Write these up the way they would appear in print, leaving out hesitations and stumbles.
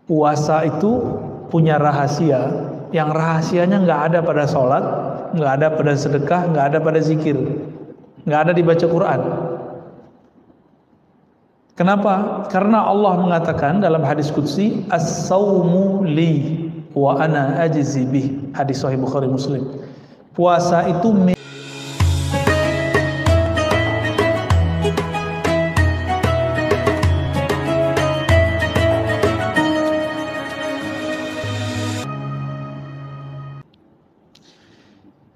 Puasa itu punya rahasia, yang rahasianya nggak ada pada sholat, nggak ada pada sedekah, nggak ada pada zikir, nggak ada di baca Quran. Kenapa? Karena Allah mengatakan dalam hadis qudsi, as-saumu li wa ana ajzi bih. Hadis sahih Bukhari Muslim. Puasa itu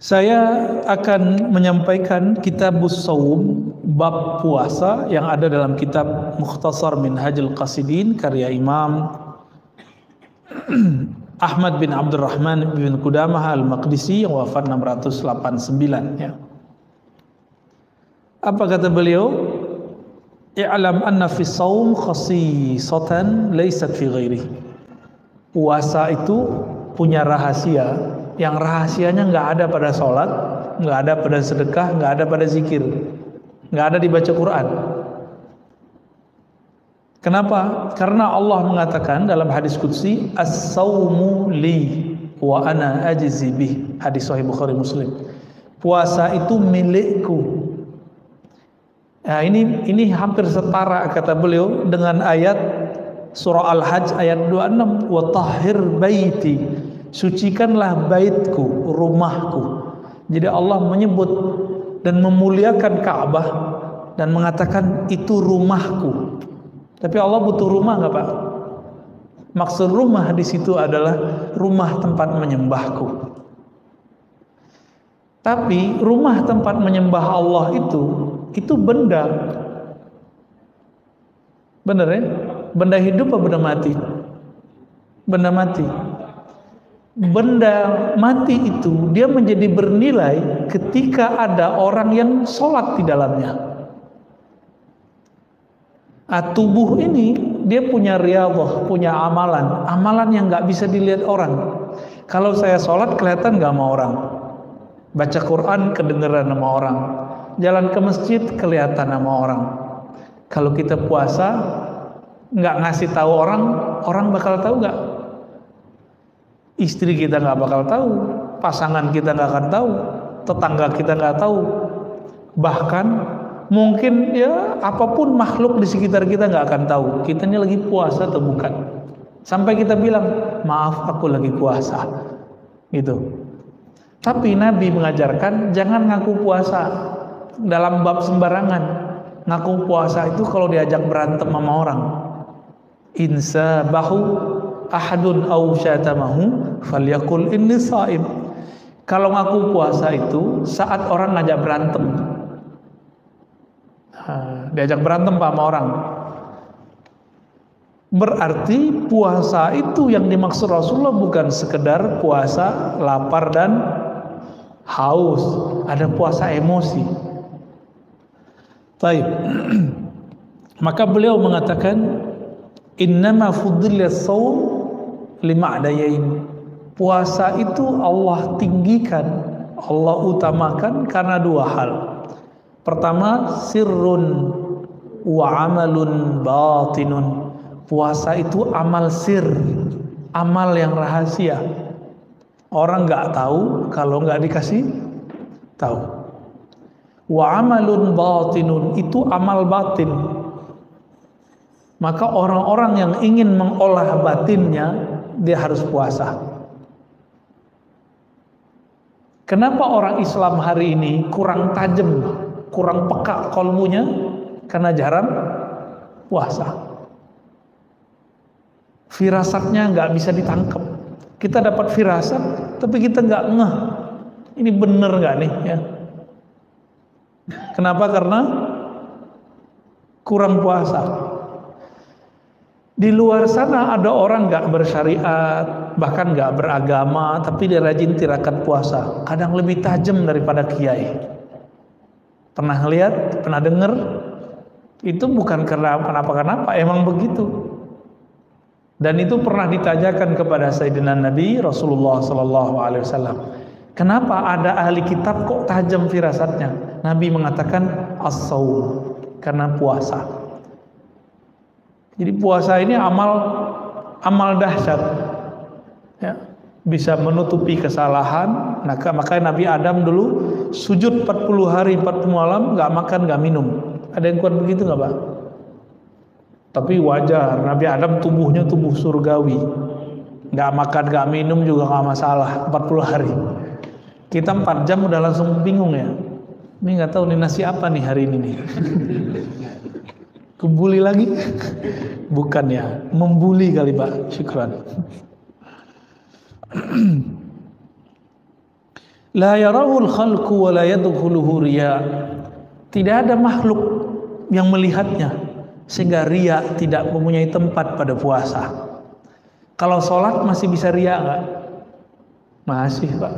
saya akan menyampaikan Kitabus Shaum bab puasa yang ada dalam kitab Mukhtasar Minhajul Qasidin karya Imam Ahmad bin Abdurrahman bin Qudamah Al-Maqdisi yang wafat 689 ya. Apa kata beliau? I'lam anna fi shaum khasisatan laysat fi ghairihi. Puasa itu punya rahasia, yang rahasianya nggak ada pada sholat, nggak ada pada sedekah, nggak ada pada zikir, nggak ada di baca Quran. Kenapa? Karena Allah mengatakan dalam hadis qudsi, as-saumu li wa ana ajzi bih. Hadis sahih Bukhari Muslim. Puasa itu milikku. Nah, ini hampir setara kata beliau dengan ayat surah Al-Hajj ayat 26, wa tahhir baiti. Sucikanlah baitku, rumahku. Jadi Allah menyebut dan memuliakan Ka'bah dan mengatakan itu rumahku. Tapi Allah butuh rumah nggak Pak? Maksud rumah di situ adalah rumah tempat menyembahku. Tapi rumah tempat menyembah Allah itu benda. Bener ya? Benda hidup atau benda mati? Benda mati. Benda mati itu dia menjadi bernilai ketika ada orang yang sholat di dalamnya. Tubuh ini dia punya riyadhah, punya amalan yang nggak bisa dilihat orang. Kalau saya sholat kelihatan nggak sama orang, baca Quran kedengeran sama orang, jalan ke masjid kelihatan sama orang. Kalau kita puasa nggak ngasih tahu orang bakal tahu nggak? Istri kita nggak bakal tahu, pasangan kita nggak akan tahu, tetangga kita nggak tahu, bahkan mungkin ya apapun makhluk di sekitar kita nggak akan tahu kita ini lagi puasa atau bukan, sampai kita bilang maaf aku lagi puasa gitu. Tapi Nabi mengajarkan jangan ngaku puasa dalam bab sembarangan. Ngaku puasa itu kalau diajak berantem sama orang, insa bahu ahadun aw syatamahu falyaqul inni shaim. Kalau ngaku puasa itu saat orang ngajak berantem. Diajak berantem sama orang. Berarti puasa itu yang dimaksud Rasulullah bukan sekedar puasa lapar dan haus, ada puasa emosi. Baik. Maka beliau mengatakan innama fuddilas shaum lima'dayain. Puasa itu Allah tinggikan, Allah utamakan karena dua hal. Pertama, sirrun wa amalun batinun. Puasa itu amal sir, amal yang rahasia. Orang nggak tahu kalau nggak dikasih tahu. Wa amalun batinun itu amal batin. Maka orang-orang yang ingin mengolah batinnya, dia harus puasa. Kenapa orang Islam hari ini kurang tajam, kurang peka kolbunya? Karena jarang puasa. Firasatnya nggak bisa ditangkap. Kita dapat firasat, tapi kita nggak ngeh. Ini bener nggak nih? Ya. Kenapa? Karena kurang puasa. Di luar sana ada orang nggak bersyariat, bahkan nggak beragama, tapi dia rajin tirakat puasa. Kadang lebih tajam daripada kiai. Pernah lihat, pernah dengar? Itu bukan karena kenapa-kenapa, emang begitu. Dan itu pernah ditanyakan kepada Sayyidina Nabi Rasulullah SAW. Kenapa ada ahli kitab kok tajam firasatnya? Nabi mengatakan as-shaum, karena puasa. Jadi puasa ini amal amal dahsyat. Ya, bisa menutupi kesalahan. Makanya Nabi Adam dulu sujud 40 hari 40 malam, nggak makan nggak minum. Ada yang kuat begitu nggak Pak? Tapi wajar, Nabi Adam tubuhnya tubuh surgawi, nggak makan nggak minum juga nggak masalah 40 hari. Kita 4 jam udah langsung bingung ya, ini nggak tahu nih nasi apa nih hari ini nih. Kebuli lagi? Bukan ya, membuli kali Pak. Syukran. La yarahul khalqu wa la yadkhuluhu riya. Tidak ada makhluk yang melihatnya sehingga riya tidak mempunyai tempat pada puasa. Kalau sholat masih bisa riya enggak? Masih Pak.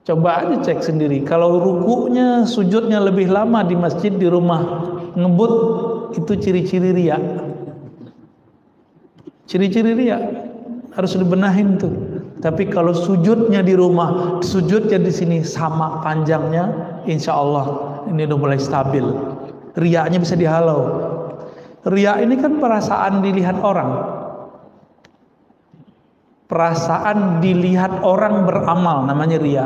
Coba aja cek sendiri. Kalau rukunya, sujudnya lebih lama di masjid, di rumah ngebut, itu ciri-ciri riya. Ciri-ciri riya harus dibenahin tuh. Tapi kalau sujudnya di rumah, sujudnya di sini sama panjangnya, insya Allah ini udah mulai stabil. Riyanya bisa dihalau. Riya ini kan perasaan dilihat orang. Perasaan dilihat orang beramal namanya riya.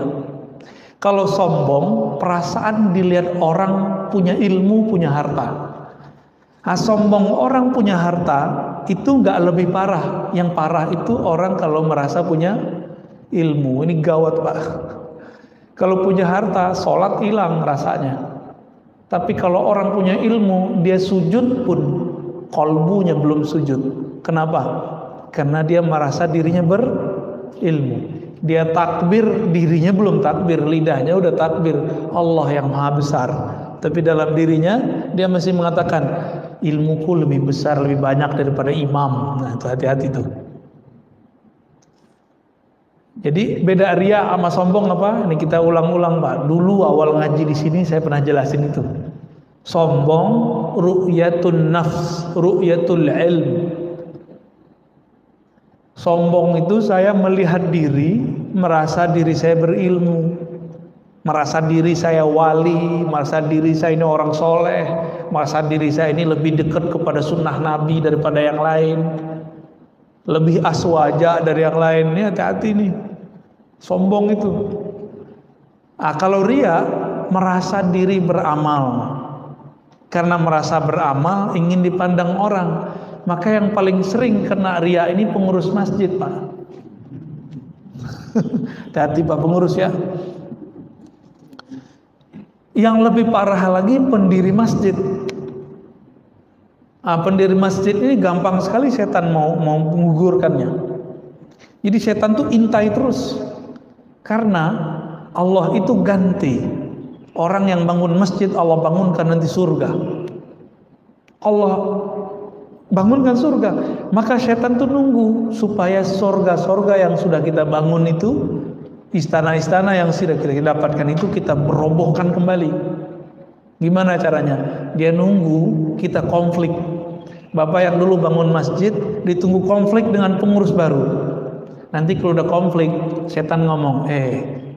Kalau sombong, perasaan dilihat orang punya ilmu, punya harta. Nah, sombong orang punya harta itu nggak lebih parah. Yang parah itu orang kalau merasa punya ilmu. Ini gawat Pak. Kalau punya harta, sholat hilang rasanya. Tapi kalau orang punya ilmu, dia sujud pun kolbunya belum sujud. Kenapa? Karena dia merasa dirinya berilmu. Dia takbir, dirinya belum takbir, lidahnya udah takbir Allah yang maha besar. Tapi dalam dirinya dia masih mengatakan ilmuku lebih besar, lebih banyak daripada imam. Nah itu hati-hati tuh. Jadi beda riya sama sombong apa? Ini kita ulang-ulang Pak. Dulu awal ngaji di sini saya pernah jelasin itu. Sombong ru'yatun nafs, ru'yatul ilm. Sombong itu saya melihat diri, merasa diri saya berilmu, merasa diri saya wali, merasa diri saya ini orang soleh, merasa diri saya ini lebih dekat kepada sunnah Nabi daripada yang lain, lebih aswaja dari yang lain. Ini hati-hati nih, sombong itu. Nah, kalau riya merasa diri beramal, karena merasa beramal ingin dipandang orang. Maka yang paling sering kena riya ini pengurus masjid Pak. Hati-hati Pak pengurus ya. Yang lebih parah lagi pendiri masjid. Pendiri masjid ini gampang sekali setan mau menggugurkannya. Jadi setan tuh intai terus. Karena Allah itu ganti. Orang yang bangun masjid Allah bangunkan nanti surga. Allah bangunkan surga. Maka setan tuh nunggu supaya surga-surga yang sudah kita bangun itu, istana-istana yang sudah kita dapatkan itu kita merobohkan kembali. Gimana caranya? Dia nunggu kita konflik. Bapak yang dulu bangun masjid ditunggu konflik dengan pengurus baru. Nanti kalau udah konflik, setan ngomong,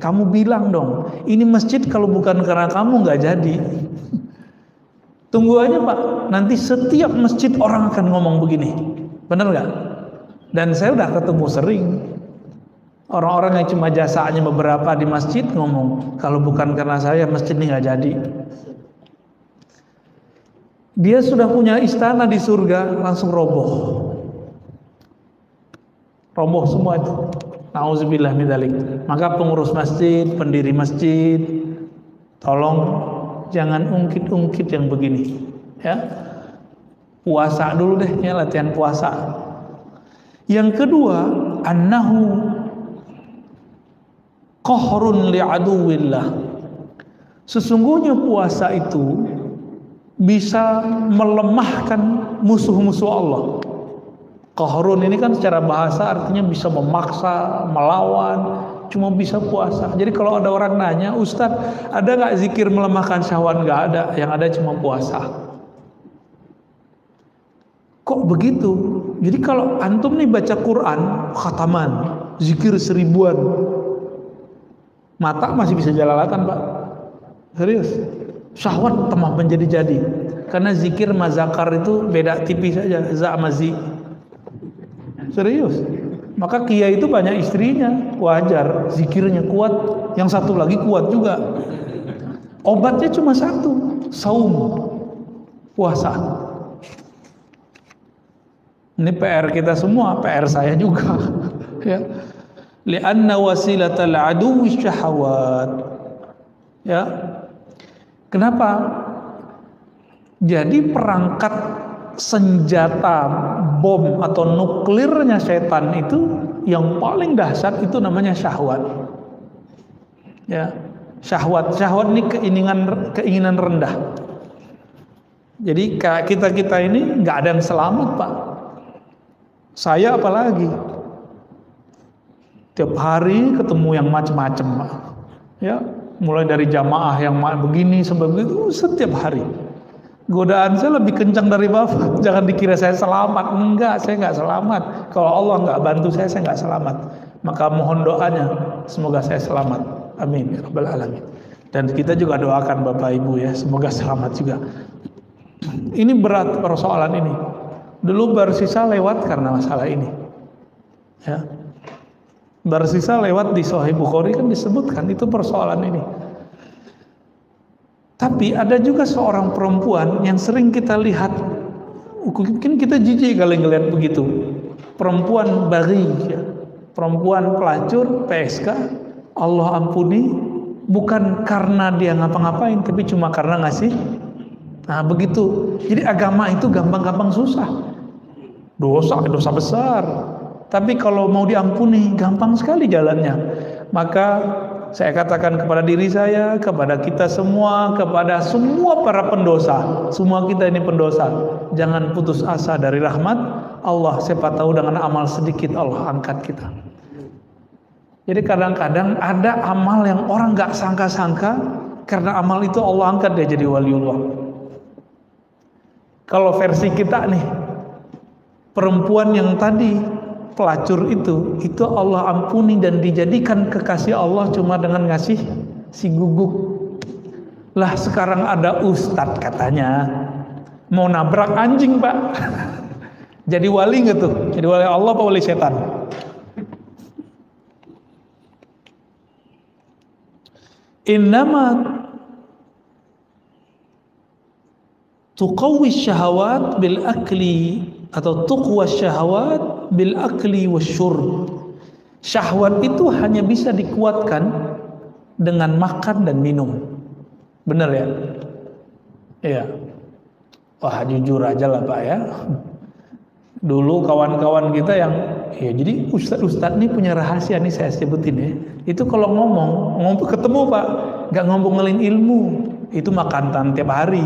kamu bilang dong, ini masjid kalau bukan karena kamu nggak jadi. Tunggu aja Pak, nanti setiap masjid orang akan ngomong begini. Benar nggak? Dan saya udah ketemu sering. Orang-orang yang cuma jasanya beberapa di masjid ngomong, kalau bukan karena saya masjid ini nggak jadi. Dia sudah punya istana di surga, langsung roboh. Roboh semua itu. Nauzubillah min dzalik. Maka pengurus masjid, pendiri masjid, tolong jangan ungkit-ungkit yang begini, ya. Puasa dulu deh, ya, latihan puasa. Yang kedua, annahu qahrun li'aduwillah. Sesungguhnya puasa itu bisa melemahkan musuh-musuh Allah. Qahrun ini kan secara bahasa artinya bisa memaksa, melawan. Cuma bisa puasa. Jadi kalau ada orang nanya, Ustadz, ada nggak zikir melemahkan syahwat? Nggak ada. Yang ada cuma puasa. Kok begitu? Jadi kalau antum nih baca Quran, khataman, zikir 1000-an, mata masih bisa jelalatan Pak. Serius. Syahwat tambah menjadi-jadi. Karena zikir mazakar itu beda tipis saja, za sama zi. Serius. Maka kiai itu banyak istrinya, wajar, zikirnya kuat, yang satu lagi kuat juga. Obatnya cuma satu, saum, puasa. Ini PR kita semua, PR saya juga. Ya. Li'anna wasilatal aduwwi syahawat. Ya. Kenapa? Jadi perangkat senjata bom atau nuklirnya setan itu yang paling dahsyat itu namanya syahwat. Ya, syahwat ini keinginan rendah. Jadi kita ini nggak ada yang selamat, Pak. Saya apalagi tiap hari ketemu yang macam-macam, Pak. Ya, mulai dari jamaah yang begini sampai begitu setiap hari. Godaan saya lebih kencang dari Bapak. Jangan dikira saya selamat. Enggak, saya enggak selamat. Kalau Allah enggak bantu saya enggak selamat. Maka mohon doanya, semoga saya selamat. Amin ya rabbal alamin. Dan kita juga doakan Bapak Ibu ya, semoga selamat juga. Ini berat persoalan ini. Dulu Barsisa lewat karena masalah ini. Ya. Barsisa lewat di Sahih Bukhari kan disebutkan itu persoalan ini. Tapi ada juga seorang perempuan yang sering kita lihat, mungkin kita jijik kalau ngelihat begitu. Perempuan bari, ya. Perempuan pelacur, PSK, Allah ampuni, bukan karena dia ngapa-ngapain, tapi cuma karena ngasih. Nah begitu. Jadi agama itu gampang-gampang susah. Dosa besar. Tapi kalau mau diampuni, gampang sekali jalannya. Maka saya katakan kepada diri saya, kepada kita semua, kepada semua para pendosa, semua kita ini pendosa, jangan putus asa dari rahmat Allah. Siapa tahu dengan amal sedikit Allah angkat kita. Jadi kadang-kadang ada amal yang orang gak sangka-sangka, karena amal itu Allah angkat dia jadi waliullah. Kalau versi kita nih, perempuan yang tadi pelacur itu Allah ampuni dan dijadikan kekasih Allah cuma dengan ngasih si guguk. Lah sekarang ada ustadz katanya mau nabrak anjing, Pak. Jadi wali nggak tuh? Jadi wali Allah apa wali setan? Innama tuqawwi syahawat bil akli atau tuqwa syahwat bil akli wasyurb. Syahwat itu hanya bisa dikuatkan dengan makan dan minum. Benar ya? Iya. Wah, jujur aja lah Pak ya. Dulu kawan-kawan kita yang ya jadi ustadz nih punya rahasia nih saya sebutin ya. Itu kalau ngomong ketemu Pak, nggak ngomongin ilmu, itu makan tiap hari.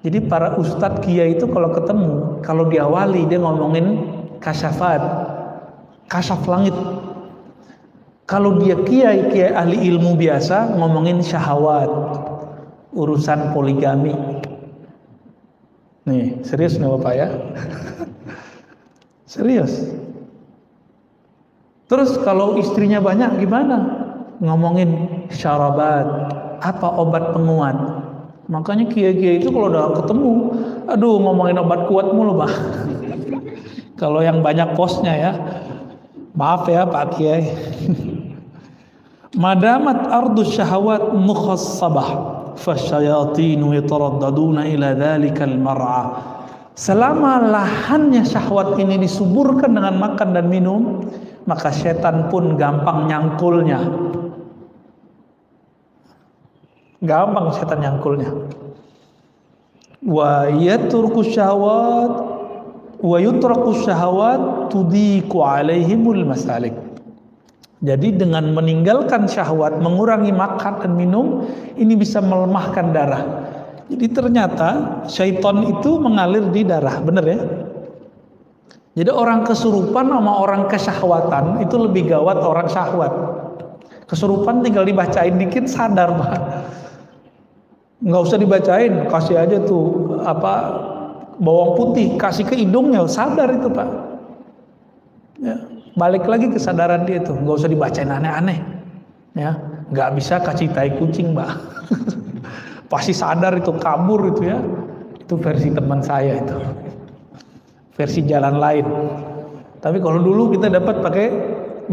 Jadi para ustadz kiai itu kalau ketemu, kalau diawali dia ngomongin kasyafat, kasyaf langit. Kalau dia kiai ahli ilmu biasa ngomongin syahwat, urusan poligami. Nih, serius nih Bapak ya. Serius. Terus kalau istrinya banyak gimana? Ngomongin syarabat, apa obat penguat. Makanya kiai-kiai itu kalau udah ketemu, aduh ngomongin obat kuat mulu Pak. Kalau yang banyak posnya ya, maaf ya Pak Kiai. Madamat ardu syahwat mukhassabah, fasyayatinu yataraddaduna ila dhalikal mar'a. Selama lahannya syahwat ini disuburkan dengan makan dan minum, maka setan pun gampang nyangkulnya. Gampang setan nyangkulnya. Wa yatruku syahwat wa yutraku syahwat tudiku alaihimul masalik. Jadi dengan meninggalkan syahwat, mengurangi makan dan minum, ini bisa melemahkan darah. Jadi ternyata syaitan itu mengalir di darah, benar ya? Jadi orang kesurupan sama orang kesyahwatan itu lebih gawat orang syahwat. Kesurupan tinggal dibacain dikit sadar Pak. Nggak usah dibacain, kasih aja tuh apa bawang putih, kasih ke hidungnya, sadar itu Pak. Ya, balik lagi kesadaran dia tuh, nggak usah dibacain aneh-aneh. Ya, nggak bisa kasih tai kucing Pak. Pasti sadar itu, kabur itu ya. Itu versi teman saya itu, versi jalan lain. Tapi kalau dulu kita dapat pakai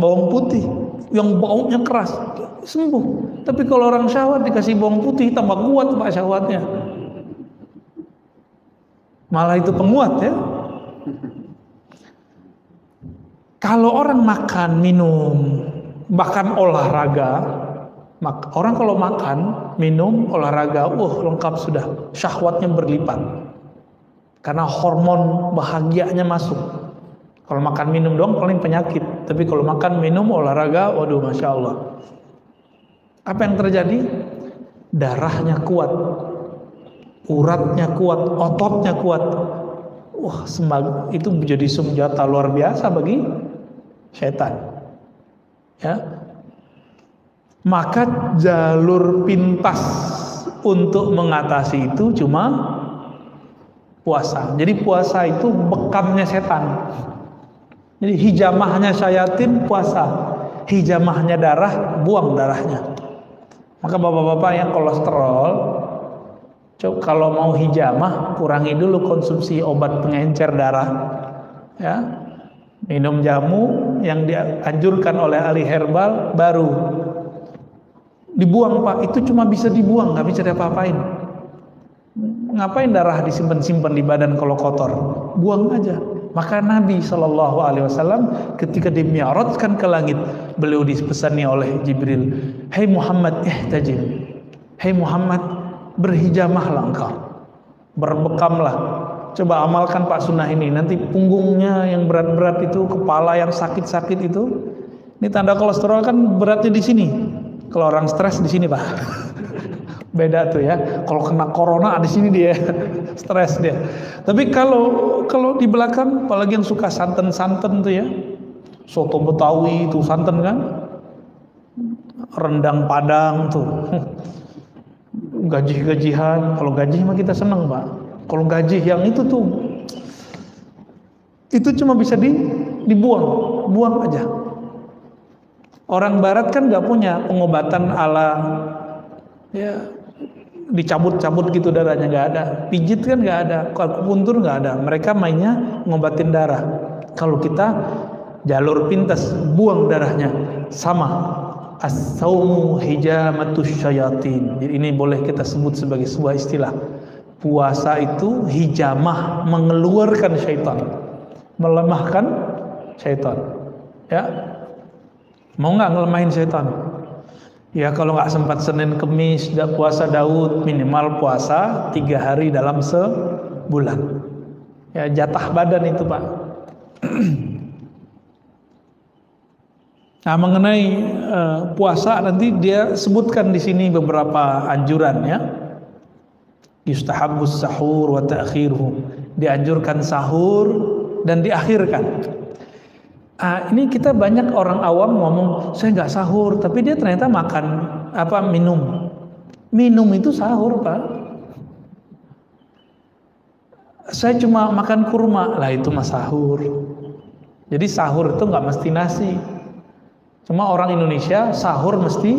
bawang putih yang baunya keras, sembuh. Tapi kalau orang syahwat dikasih bawang putih tambah kuat Pak syahwatnya. Malah itu penguat ya. Kalau orang makan, minum, bahkan olahraga, orang kalau makan, minum, olahraga, lengkap sudah, syahwatnya berlipat. Karena hormon bahagianya masuk. Kalau makan minum doang paling penyakit, tapi kalau makan minum olahraga, waduh masya Allah. Apa yang terjadi? Darahnya kuat, uratnya kuat, ototnya kuat. Wah, itu menjadi senjata luar biasa bagi setan. Ya. Maka jalur pintas untuk mengatasi itu cuma puasa. Jadi puasa itu bekamnya setan. Jadi hijamahnya syayatin puasa, hijamahnya darah buang darahnya. Maka bapak-bapak yang kolesterol, kalau mau hijamah kurangi dulu konsumsi obat pengencer darah, ya. Minum jamu yang dianjurkan oleh ahli herbal, baru dibuang Pak. Itu cuma bisa dibuang, nggak bisa diapa-apain. Ngapain darah disimpan-simpan di badan kalau kotor? Buang aja. Maka Nabi SAW ketika dimi'rajkan ke langit, beliau dipesani oleh Jibril, "Hai Muhammad, ihtajim. Hai Muhammad, berhijamahlah engkau, berbekamlah. Coba amalkan Pak sunnah ini. Nanti punggungnya yang berat-berat itu, kepala yang sakit-sakit itu, ini tanda kolesterol kan beratnya di sini. Kalau orang stres di sini Pak." Beda tuh ya. Kalau kena corona di sini dia stres dia. Tapi kalau di belakang, apalagi yang suka santen-santen tuh ya, soto Betawi itu santen kan, rendang Padang tuh, gaji-gajihan. Kalau gaji mah kita seneng Pak. Kalau gaji yang itu tuh, itu cuma bisa dibuang, buang aja. Orang Barat kan nggak punya pengobatan ala ya dicabut-cabut gitu darahnya, nggak ada. Pijit kan nggak ada, akupuntur nggak ada. Mereka mainnya ngobatin darah. Kalau kita jalur pintas, buang darahnya. Sama. As-saumu hijamatus syayatin. Jadi ini boleh kita sebut sebagai sebuah istilah. Puasa itu hijamah, mengeluarkan syaitan, melemahkan syaitan. Ya, mau nggak ngelemahin syaitan? Ya kalau nggak sempat Senin Kemis puasa Daud, minimal puasa 3 hari dalam sebulan. Ya jatah badan itu Pak. Nah mengenai puasa nanti dia sebutkan di sini beberapa anjuran ya. Yustahabbus sahur wa ta'khiruhu. Dianjurkan sahur dan diakhirkan. Ini kita banyak orang awam ngomong saya nggak sahur, tapi dia ternyata makan minum. Minum itu sahur Pak. Saya cuma makan kurma, lah itu mah sahur. Jadi sahur itu nggak mesti nasi. Cuma orang Indonesia sahur mesti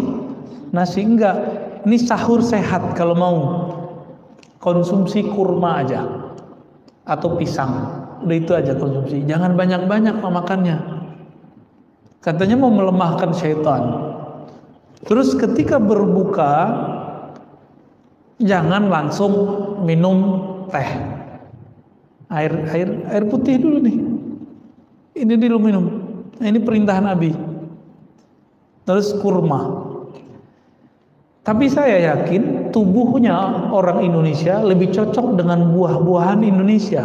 nasi, enggak. Ini sahur sehat kalau mau. Konsumsi kurma aja atau pisang, udah itu aja konsumsi. Jangan banyak-banyak makannya. Katanya mau melemahkan syaitan. Terus ketika berbuka jangan langsung minum teh. Air putih dulu nih. Ini dulu minum. Nah, ini perintah Nabi. Terus kurma. Tapi saya yakin tubuhnya orang Indonesia lebih cocok dengan buah-buahan Indonesia.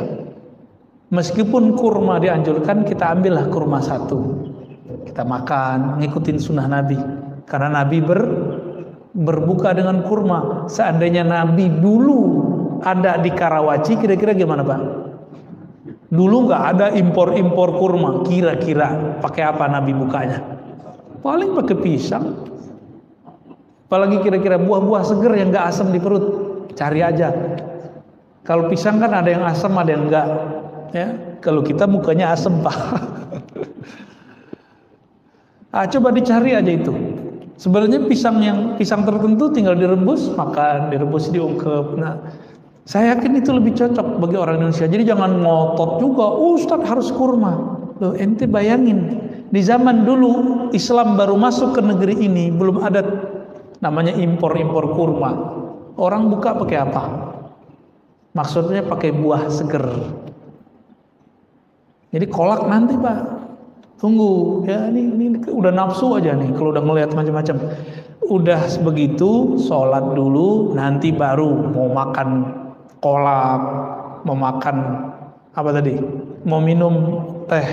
Meskipun kurma dianjurkan, kita ambillah kurma 1. Kita makan, ngikutin sunnah Nabi. Karena Nabi berbuka dengan kurma. Seandainya Nabi dulu ada di Karawaci, kira-kira gimana Pak? Dulu nggak ada impor-impor kurma. Kira-kira pakai apa Nabi bukanya? Paling pakai pisang. Apalagi kira-kira buah-buah seger yang nggak asam di perut, cari aja. Kalau pisang kan ada yang asam, ada yang enggak. Ya, kalau kita mukanya asam Pak. Coba dicari aja itu. Sebenarnya pisang tertentu tinggal direbus, makan, direbus diungkep. Nah, saya yakin itu lebih cocok bagi orang Indonesia. Jadi jangan ngotot juga, Ustadz harus kurma. Loh, ente bayangin, di zaman dulu Islam baru masuk ke negeri ini, belum ada namanya impor-impor kurma. Orang buka pakai apa? Maksudnya pakai buah seger. Jadi kolak nanti Pak, tunggu ya, ini udah nafsu aja nih kalau udah ngelihat macam-macam. Udah begitu, sholat dulu, nanti baru mau makan kolak, mau makan apa tadi, mau minum teh.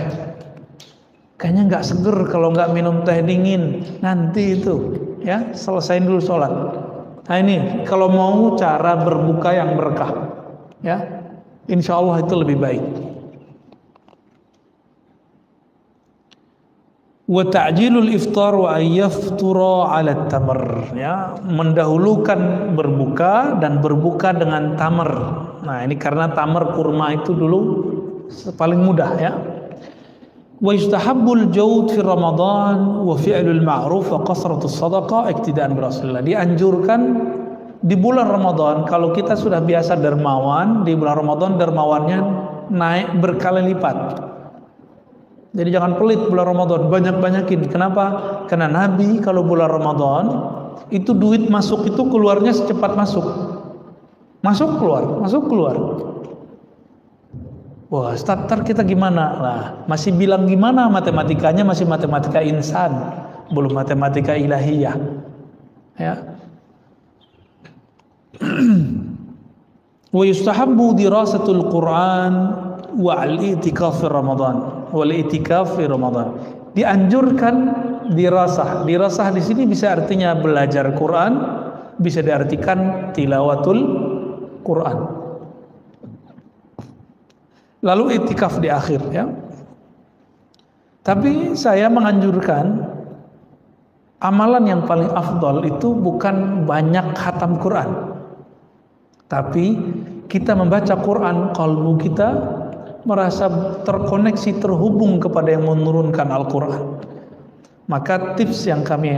Kayaknya nggak seger kalau nggak minum teh dingin. Nanti itu ya, selesain dulu sholat. Nah ini kalau mau cara berbuka yang berkah, ya, insya Allah itu lebih baik. Wa ta'jilul iftar wa ayyaftura 'ala tamr, ya, mendahulukan berbuka dan berbuka dengan tamar. Nah, ini karena tamar kurma itu dulu paling mudah ya. Wa yustahabbul jawd fi Ramadan wa fi'lul ma'ruf wa qasratus shadaqah iktidaan bi Rasulillah. Dianjurkan di bulan Ramadan, kalau kita sudah biasa dermawan, di bulan Ramadan dermawannya naik berkali lipat. Jadi jangan pelit bulan Ramadan, banyak-banyakin. Kenapa? Karena Nabi kalau bulan Ramadan itu duit masuk itu keluarnya secepat masuk. Masuk keluar, masuk keluar. Wah, starter kita gimana? Lah, masih bilang gimana matematikanya, masih matematika insan, belum matematika ilahiyah. Ya. Wa yustahabbu dirasatul Quran wa al-i'tikaf fi Ramadan. Wal i'tikaf fi Ramadan. Dianjurkan dirasah. Dirasah di sini bisa artinya belajar Quran, bisa diartikan tilawatul Quran. Lalu i'tikaf di akhir ya. Tapi saya menganjurkan amalan yang paling afdal itu bukan banyak khatam Quran. Tapi kita membaca Quran, kalbu kita merasa terkoneksi, terhubung kepada yang menurunkan Al-Quran. Maka tips yang kami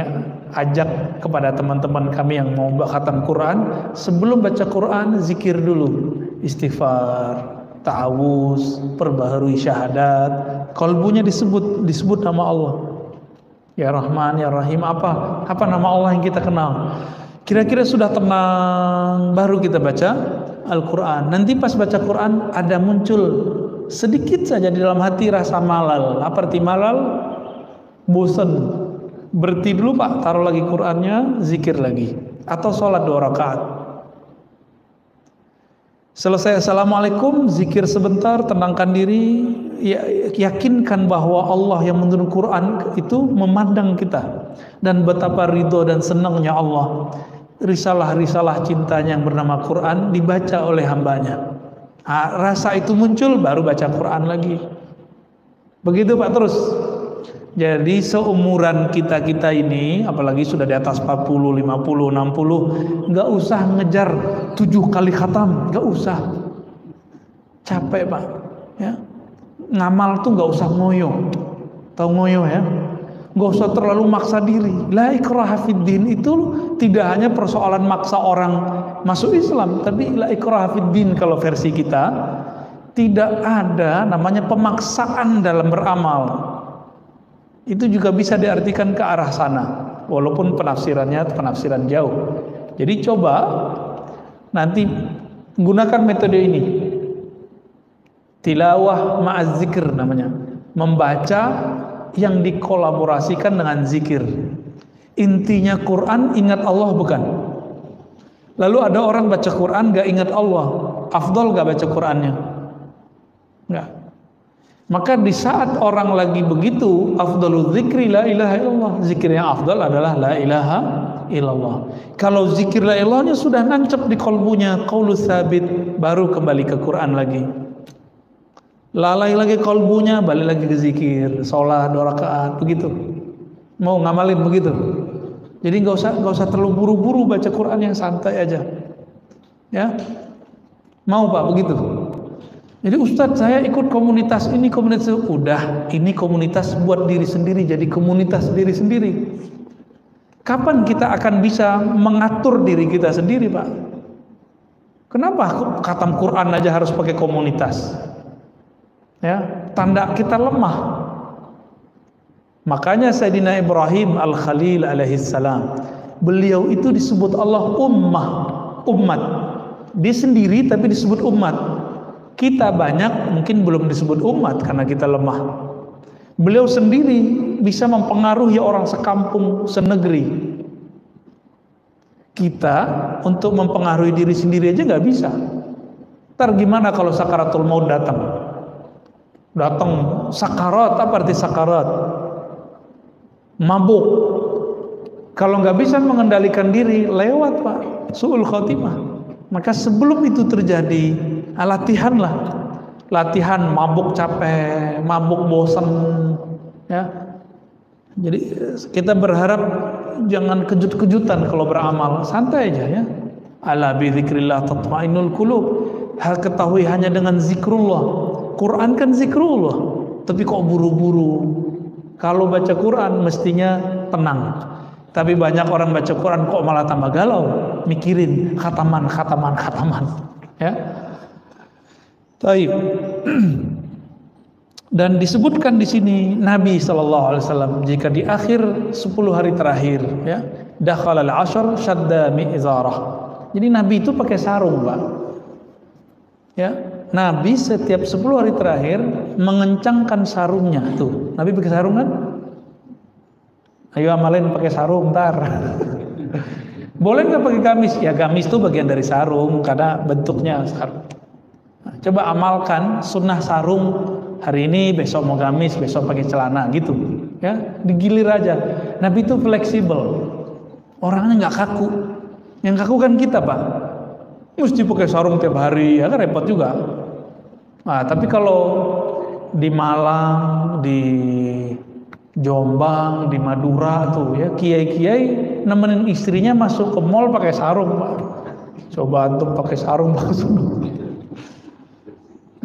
ajak kepada teman-teman kami yang mau khatam Quran, sebelum baca Quran zikir dulu, istighfar, ta'awuz, perbaharui syahadat, kalbunya disebut nama Allah. Ya Rahman, Ya Rahim, apa nama Allah yang kita kenal. Kira-kira sudah tenang, baru kita baca Al-Quran. Nanti pas baca Quran ada muncul sedikit saja di dalam hati rasa malal. Apa arti malal? Bosan. Berhenti dulu Pak, taruh lagi Qurannya, zikir lagi. Atau sholat 2 rakaat. Selesai Assalamualaikum, zikir sebentar, tenangkan diri, yakinkan bahwa Allah yang menurun Quran itu memandang kita. Dan betapa ridho dan senangnya Allah. Risalah-risalah cintanya yang bernama Quran dibaca oleh hambanya. Rasa itu muncul, baru baca Quran lagi. Begitu Pak terus. Jadi seumuran kita ini, apalagi sudah di atas 40, 50, 60, nggak usah ngejar 7 kali khatam, nggak usah. Capek Pak. Ya. Ngamal tuh nggak usah ngoyo. Tahu ngoyo ya? Nggak usah terlalu maksa diri. La ikraha fiddin itu tidak hanya persoalan maksa orang masuk Islam, tapi la ikraha fiddin kalau versi kita tidak ada namanya pemaksaan dalam beramal. Itu juga bisa diartikan ke arah sana, walaupun penafsirannya penafsiran jauh. Jadi coba nanti gunakan metode ini. Tilawah ma'az zikr namanya. Membaca yang dikolaborasikan dengan zikir. Intinya Quran, ingat Allah bukan? Lalu ada orang baca Quran gak ingat Allah, afdol gak baca Qurannya? Enggak. Maka di saat orang lagi begitu, afdalul zikri la ilaha illallah. Zikir yang afdal adalah la ilaha illallah. Kalau zikir la ilahnya sudah nancap di kalbunya, qaulus sabit, baru kembali ke Quran lagi. Lalai lagi kalbunya, balik lagi ke zikir, sholat 2 rakaat, begitu. Mau ngamalin begitu. Jadi nggak usah terlalu buru-buru baca Quran, yang santai aja. Ya, mau Pak begitu. Jadi Ustadz saya ikut komunitas ini, komunitas itu. Udah, ini komunitas buat diri sendiri, jadi komunitas diri sendiri. Kapan kita akan bisa mengatur diri kita sendiri Pak? Kenapa khatam Quran aja harus pakai komunitas? Ya, tanda kita lemah. Makanya Sayyidina Ibrahim Al-Khalil alaihissalam, beliau itu disebut Allah umat. Dia sendiri tapi disebut umat. Kita banyak mungkin belum disebut umat karena kita lemah. Beliau sendiri bisa mempengaruhi orang sekampung, senegeri. Kita untuk mempengaruhi diri sendiri aja nggak bisa. Ntar gimana kalau sakaratul maut datang? Datang sakarat, apa arti sakarat? Mabuk. Kalau nggak bisa mengendalikan diri, lewat Pak, su'ul khotimah. Maka sebelum itu terjadi, latihanlah. Latihan mabuk capek, mabuk bosan, ya. Jadi kita berharap jangan kejut-kejutan kalau beramal, santai aja ya. Ala bi dzikrillah tatmainnul qulub. Ketahui hanya dengan zikrullah. Quran kan zikrullah, tapi kok buru-buru. Kalau baca Quran mestinya tenang. Tapi banyak orang baca Quran kok malah tambah galau, mikirin khataman, ya. Taib. Dan disebutkan di sini Nabi SAW jika di akhir 10 hari terakhir, ya, dakhala al-ashr shadda mi'zarah. Jadi Nabi itu pakai sarung, Pak. Ya, Nabi setiap 10 hari terakhir mengencangkan sarungnya tuh. Nabi pakai sarung kan? Ayo amalin pakai sarung ntar. Boleh nggak pakai gamis? Ya gamis itu bagian dari sarung karena bentuknya sarung. Coba amalkan sunnah sarung hari ini, besok mau gamis, besok pakai celana gitu, ya, digilir aja. Nabi itu fleksibel, orangnya nggak kaku. Yang kaku kan kita Pak, mesti pakai sarung tiap hari, ya kan repot juga. Nah, tapi kalau di Malang, di Jombang, di Madura tuh ya, kiai-kiai nemenin istrinya masuk ke mall pakai sarung Pak. Coba antum pakai sarung masuk.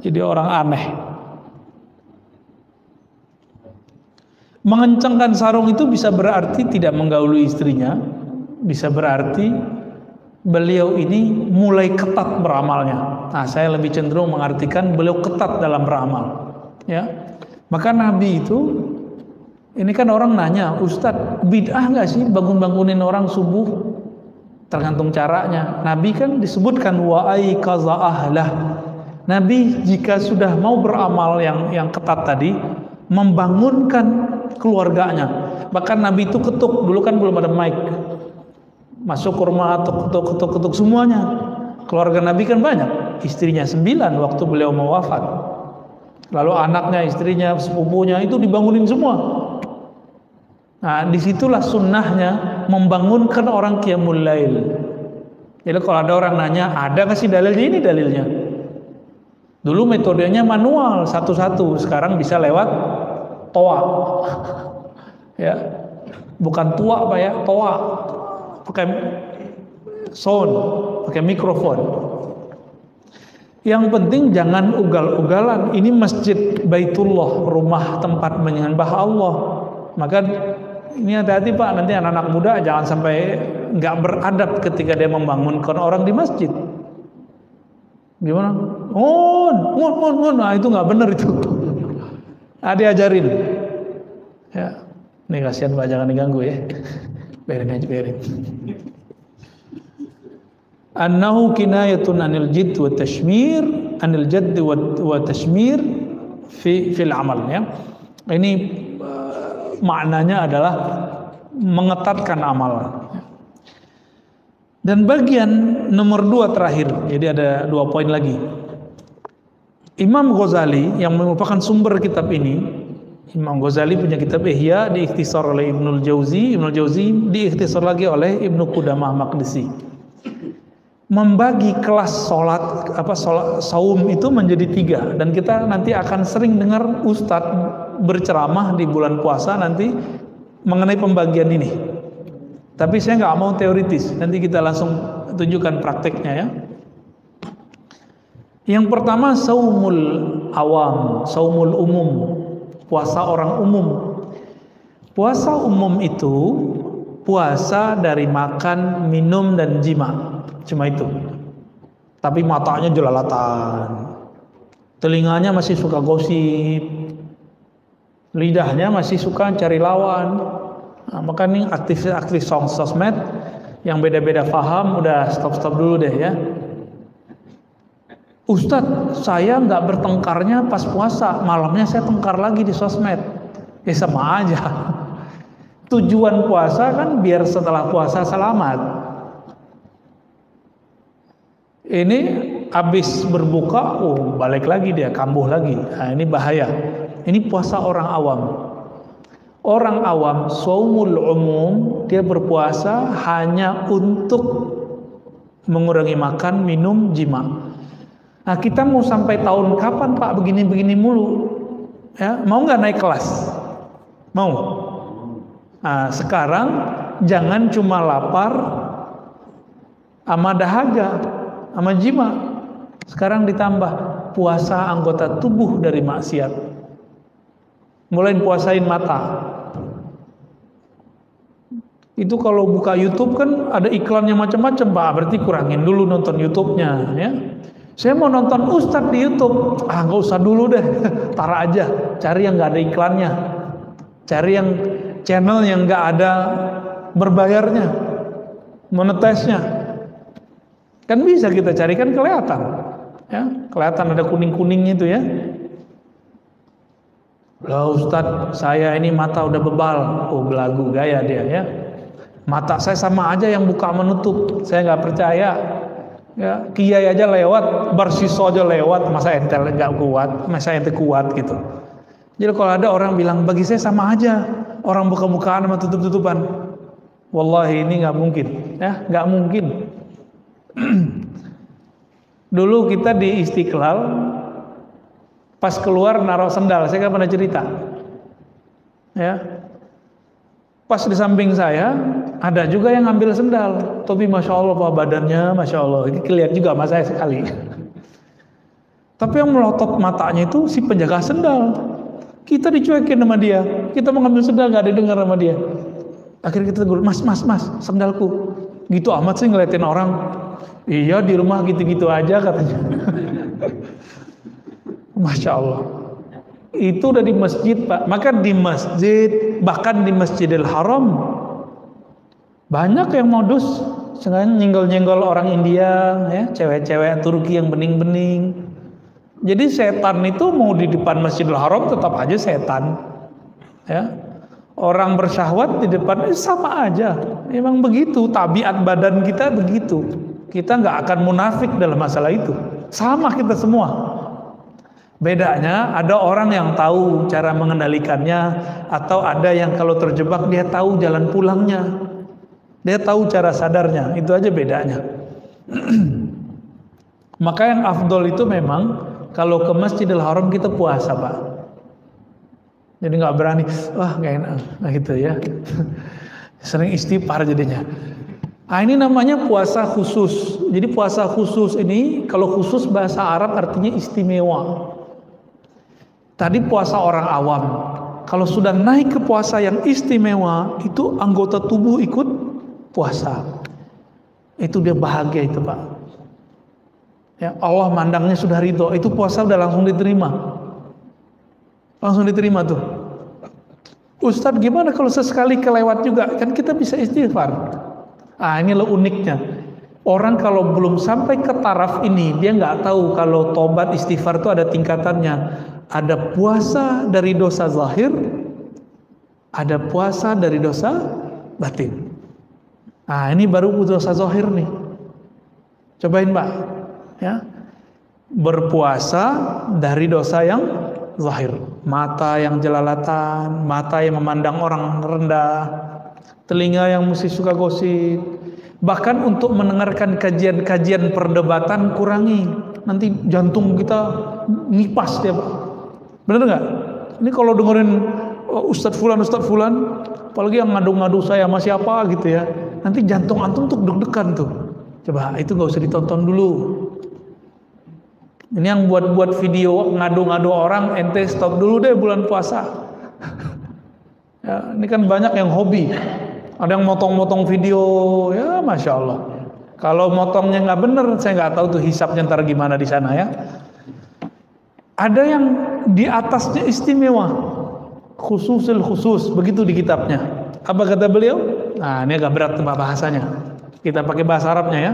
Jadi orang aneh. Mengencangkan sarung itu bisa berarti tidak menggauli istrinya, bisa berarti beliau ini mulai ketat beramalnya. Nah, saya lebih cenderung mengartikan beliau ketat dalam beramal, ya. Maka Nabi itu, ini kan orang nanya, Ustadz, bid'ah nggak sih bangun-bangunin orang subuh? Tergantung caranya. Nabi kan disebutkan wa ayqaza ahlah. Nabi jika sudah mau beramal yang ketat tadi, membangunkan keluarganya. Bahkan Nabi itu ketuk, dulu kan belum ada mic, masuk ke rumah ketuk semuanya. Keluarga Nabi kan banyak, istrinya 9 waktu beliau mau wafat. Lalu anaknya, istrinya, sepupunya itu dibangunin semua. Nah, disitulah sunnahnya membangunkan orang qiyamul lail. Jadi kalau ada orang nanya, ada nggak sih dalilnya? Ini dalilnya. Dulu metodenya manual satu-satu, sekarang bisa lewat toa. Ya, bukan tua Pak ya, toa. Pakai sound, pakai mikrofon. Yang penting jangan ugal-ugalan. Ini masjid Baitullah, rumah tempat menyembah Allah. Maka ini hati-hati Pak, nanti anak-anak muda jangan sampai nggak beradab ketika dia membangunkan orang di masjid. Gimana? Nah itu nggak benar itu. Nah, diajarin. Ya, ini kasihan Pak, jangan diganggu ya. Biarin aja, biarin. Annahu kinayatun anil jidd wa tashmir, anil jadd wa tashmir fil amal, ya. Ini maknanya adalah mengetatkan amal. Dan bagian nomor 2 terakhir, jadi ada 2 poin lagi. Imam Ghazali yang merupakan sumber kitab ini, Imam Ghazali punya kitab Ihya, diikhtisar oleh Ibnul Jauzi, Ibnul Jauzi diikhtisar lagi oleh Ibnu Qudamah Maqdisi. Membagi kelas salat saum itu menjadi 3, dan kita nanti akan sering dengar ustadz berceramah di bulan puasa nanti mengenai pembagian ini. Tapi saya nggak mau teoritis, nanti kita langsung tunjukkan prakteknya ya. Yang pertama saumul awam, saumul umum, puasa orang umum. Puasa umum itu puasa dari makan, minum dan jima, cuma itu. Tapi matanya jelalatan, telinganya masih suka gosip, lidahnya masih suka cari lawan. Nah, maka nih aktif sosmed yang beda-beda paham, udah stop dulu deh ya. Ustadz, saya nggak bertengkarnya pas puasa, malamnya saya tengkar lagi di sosmed. Ya sama aja. Tujuan puasa kan biar setelah puasa selamat. Ini habis berbuka, balik lagi dia, kambuh lagi. Nah, ini bahaya. Ini puasa orang awam. Orang awam, shaumul umum, dia berpuasa hanya untuk mengurangi makan, minum, jima. Nah, kita mau sampai tahun kapan Pak begini-begini mulu? Ya, mau nggak naik kelas? Mau? Nah, sekarang jangan cuma lapar sama dahaga, sama jima. Sekarang ditambah puasa anggota tubuh dari maksiat. Mulai puasain mata. Itu kalau buka YouTube kan ada iklannya macam-macam, Pak. Berarti kurangin dulu nonton YouTube-nya, ya. Saya mau nonton Ustadz di YouTube. Nggak usah dulu deh, tar aja. Cari yang nggak ada iklannya. Cari yang channel yang nggak ada berbayarnya, monetize-nya. Kan bisa kita cari, kan kelihatan, ya. Kelihatan ada kuning-kuning itu ya. Lah Ustadz, saya ini mata udah bebal. Belagu gaya dia ya. Mata saya sama aja yang buka menutup. Saya nggak percaya. Ya, kiai aja lewat, barsiso aja lewat, masa ente nggak kuat, masa ente kuat gitu. Jadi kalau ada orang bilang bagi saya sama aja, orang buka-bukaan sama tutup-tutupan, wallahi ini nggak mungkin, ya nggak mungkin. Dulu kita di Istiqlal, pas keluar naruh sendal, saya kan pernah cerita, ya. Pas di samping saya ada juga yang ngambil sendal, tapi masya Allah Pak, badannya masya Allah, ini kelihatan juga sama saya sekali. Tapi yang melotot matanya itu si penjaga sendal. Kita dicuekin sama dia, kita mau ngambil sendal nggak ada dengar sama dia. Akhirnya kita tegur, mas, sendalku. Gitu amat sih ngeliatin orang. Iya di rumah gitu-gitu aja katanya. Masya Allah. Itu udah di masjid Pak. Maka di masjid, bahkan di Masjidil Haram, banyak yang modus sengaja nyenggol-nyenggol orang India, ya, cewek-cewek Turki yang bening-bening. Jadi setan itu mau di depan Masjidil Haram tetap aja setan, ya. Orang bersyahwat di depan sama aja. Memang begitu, tabiat badan kita begitu. Kita nggak akan munafik dalam masalah itu. Sama kita semua. Bedanya ada orang yang tahu cara mengendalikannya, atau ada yang kalau terjebak dia tahu jalan pulangnya. Dia tahu cara sadarnya, itu aja bedanya. Maka yang afdol itu memang kalau ke Masjidil Haram kita puasa Pak. Jadi nggak berani, wah nggak enak, nah gitu ya. Sering istighfar jadinya. Ini namanya puasa khusus. Jadi puasa khusus ini, kalau khusus bahasa Arab artinya istimewa. Tadi puasa orang awam. Kalau sudah naik ke puasa yang istimewa, itu anggota tubuh ikut puasa. Itu dia bahagia itu Pak. Ya, Allah mandangnya sudah ridho. Itu puasa udah langsung diterima. Langsung diterima tuh. Ustadz gimana kalau sesekali kelewat juga? Kan kita bisa istighfar. Ini loh uniknya. Orang kalau belum sampai ke taraf ini, dia nggak tahu kalau tobat istighfar itu ada tingkatannya. Ada puasa dari dosa zahir, ada puasa dari dosa batin. Ini baru dosa zahir nih. Cobain Pak, ya. Berpuasa dari dosa yang zahir. Mata yang jelalatan, mata yang memandang orang rendah, telinga yang mesti suka gosip. Bahkan untuk mendengarkan kajian-kajian perdebatan kurangi. Nanti jantung kita ngipas dia Pak. Bener nggak? Ini kalau dengerin Ustadz Fulan, apalagi yang ngadu-ngadu saya sama siapa gitu ya, nanti jantung antum tuh deg-degan tuh. Coba itu nggak usah ditonton dulu. Ini yang buat video ngadu-ngadu orang, ente stop dulu deh bulan puasa. Ya, ini kan banyak yang hobi. Ada yang motong-motong video, ya masya Allah. Kalau motongnya nggak bener, saya nggak tahu tuh hisapnya ntar gimana di sana ya. Ada yang di atasnya istimewa, khususul khusus, begitu di kitabnya. Apa kata beliau? Nah, ini agak berat bahasanya. Kita pakai bahasa Arabnya ya.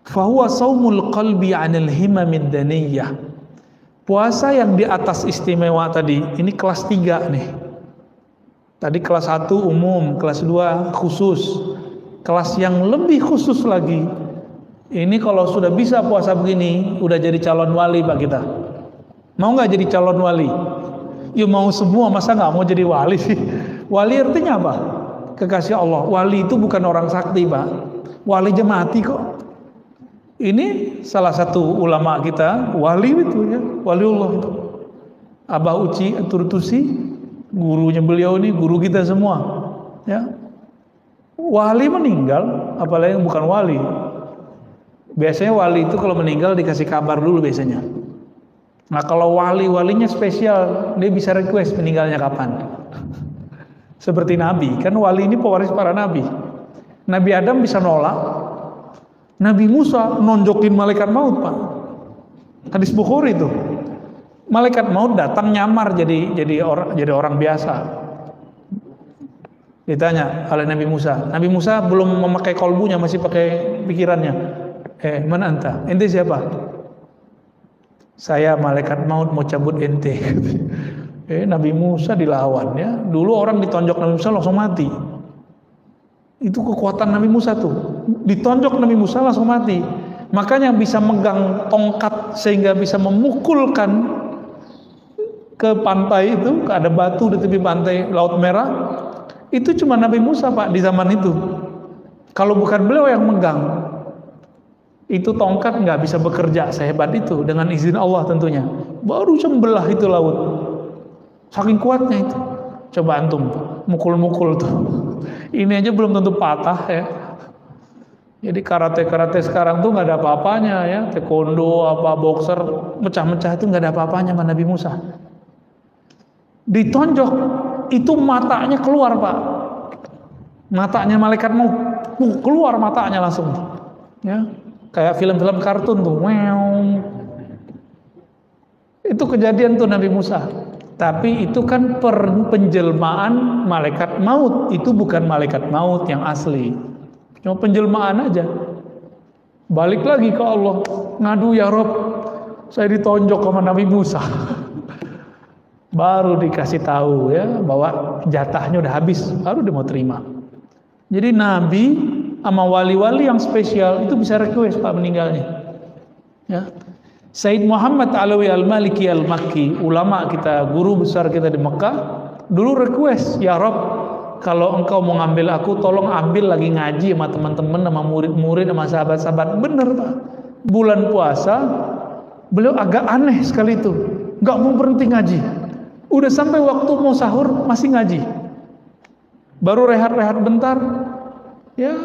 Fahuwa saumul qalbi 'anil himamid daniyah. Puasa yang di atas istimewa tadi, ini kelas 3 nih. Tadi kelas 1 umum, kelas 2 khusus. Kelas yang lebih khusus lagi, ini kalau sudah bisa puasa begini, udah jadi calon wali Pak kita. Mau nggak jadi calon wali? Ya mau semua, masa nggak mau jadi wali sih? Wali artinya apa? Kekasih Allah. Wali itu bukan orang sakti Pak. Wali aja mati kok. Ini salah satu ulama kita, wali itu ya, waliullah itu. Abah Uci Turtusi, gurunya beliau ini, guru kita semua. Ya. Wali meninggal, apalagi yang bukan wali. Biasanya wali itu kalau meninggal dikasih kabar dulu biasanya. Nah kalau walinya spesial, dia bisa request meninggalnya kapan. Seperti Nabi, kan wali ini pewaris para Nabi. Nabi Adam bisa nolak, Nabi Musa nonjokin malaikat maut Pak. Hadis Bukhari itu. Malaikat maut datang nyamar jadi orang biasa. Ditanya oleh Nabi Musa. Nabi Musa belum memakai kolbunya, masih pakai pikirannya. Mana anta? Ente siapa? Saya malaikat maut mau cabut ente. Nabi Musa dilawan ya. Dulu orang ditonjok Nabi Musa langsung mati. Itu kekuatan Nabi Musa tuh. Ditonjok Nabi Musa langsung mati. Makanya bisa megang tongkat sehingga bisa memukulkan ke pantai itu, ada batu di tepi pantai Laut Merah. Itu cuma Nabi Musa Pak di zaman itu. Kalau bukan beliau yang megang, itu tongkat nggak bisa bekerja sehebat itu dengan izin Allah tentunya. Baru sembelah itu laut. Saking kuatnya itu. Coba antum mukul-mukul tuh. Ini aja belum tentu patah ya. Jadi karate sekarang tuh nggak ada apa-apanya ya. Taekwondo apa boxer mecah-mecah itu nggak ada apa-apanya sama Nabi Musa. Ditonjok itu matanya keluar Pak. Matanya malaikat mau keluar matanya langsung. Ya. Kayak film-film kartun tuh. Itu kejadian tuh Nabi Musa. Tapi itu kan penjelmaan malaikat maut. Itu bukan malaikat maut yang asli. Cuma penjelmaan aja. Balik lagi ke Allah. Ngadu ya Rob, saya ditonjok sama Nabi Musa. Baru dikasih tahu ya bahwa jatahnya udah habis. Baru dia mau terima. Jadi Nabi sama wali-wali yang spesial itu bisa request Pak meninggalnya. Ya. Said Muhammad Alawi Al-Maliki Al-Makki, ulama kita, guru besar kita di Mekah, dulu request, ya Rob, kalau engkau mau ngambil aku, tolong ambil lagi ngaji sama teman-teman, sama murid-murid, sama sahabat-sahabat. Bener Pak, bulan puasa, beliau agak aneh sekali itu, nggak mau berhenti ngaji. Udah sampai waktu mau sahur, masih ngaji. Baru rehat-rehat bentar, ya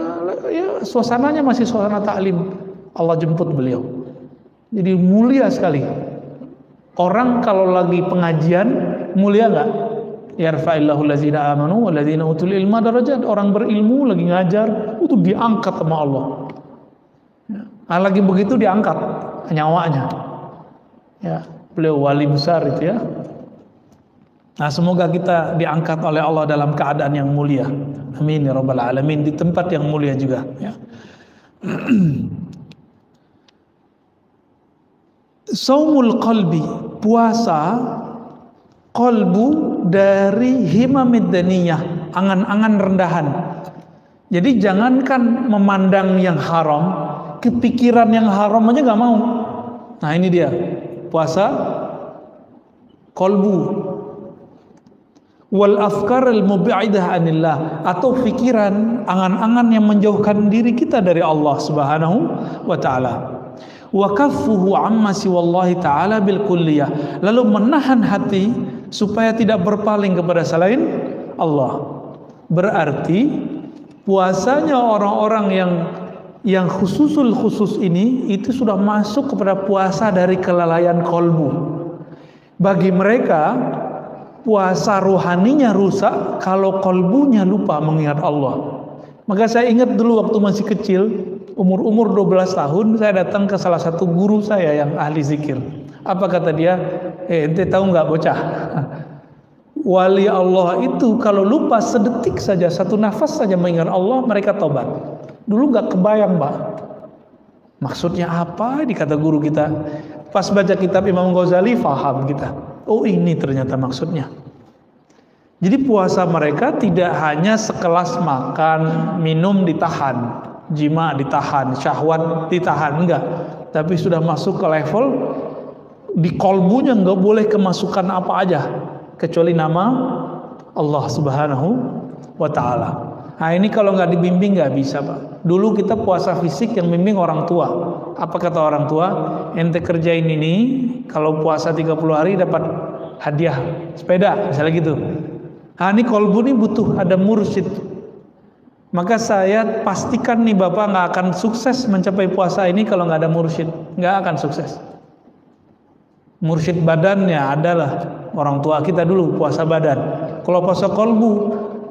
suasananya masih suasana taklim. Allah jemput beliau. Jadi mulia sekali. Orang kalau lagi pengajian mulia nggak? Yarfa'illahu allazina amanu wallazina utul ilma darajat. Orang berilmu lagi ngajar itu diangkat sama Allah. Nah, lagi begitu diangkat nyawanya. Ya, beliau wali besar itu ya. Nah, semoga kita diangkat oleh Allah dalam keadaan yang mulia. Amin ya rabbal alamin, di tempat yang mulia juga ya. Saumul qalbi, puasa qalbu dari himamid daniyah, angan-angan rendahan. Jadi jangankan memandang yang haram, kepikiran yang haram aja nggak mau. Nah ini dia puasa qalbu. Wal afkar al mubi'idah anillah, atau pikiran, angan-angan yang menjauhkan diri kita dari Allah Subhanahu wa taala. Wa kaffuhu amma siwallahi ta'ala bil kulliyah, lalu menahan hati supaya tidak berpaling kepada selain Allah. Berarti puasanya orang-orang yang khususul khusus ini itu sudah masuk kepada puasa dari kelalaian kolbu. Bagi mereka puasa rohaninya rusak kalau kolbunya lupa mengingat Allah. Maka saya ingat dulu waktu masih kecil, umur 12 tahun, saya datang ke salah satu guru saya yang ahli zikir. Apa kata dia? Ente tahu nggak bocah? wali Allah itu kalau lupa sedetik saja, satu nafas saja mengingat Allah, mereka tobat. Dulu nggak kebayang, Pak. Maksudnya apa? Dikata guru kita. Pas baca kitab Imam Ghazali, faham kita. Oh, ini ternyata maksudnya. Jadi puasa mereka tidak hanya sekelas makan, minum ditahan, jima ditahan, syahwat ditahan, enggak. Tapi sudah masuk ke level di kolbunya nggak boleh kemasukan apa aja kecuali nama Allah Subhanahu wa Ta'ala. Nah, ini kalau nggak dibimbing nggak bisa, Pak. Dulu kita puasa fisik yang bimbing orang tua. Apa kata orang tua? Ente kerjain ini, kalau puasa 30 hari dapat hadiah sepeda, misalnya gitu. Nah, ini kolbu ini butuh ada mursyid. Maka saya pastikan nih Bapak nggak akan sukses mencapai puasa ini kalau nggak ada mursyid. Nggak akan sukses. Mursyid badannya adalah orang tua kita dulu puasa badan. Kalau puasa kolbu,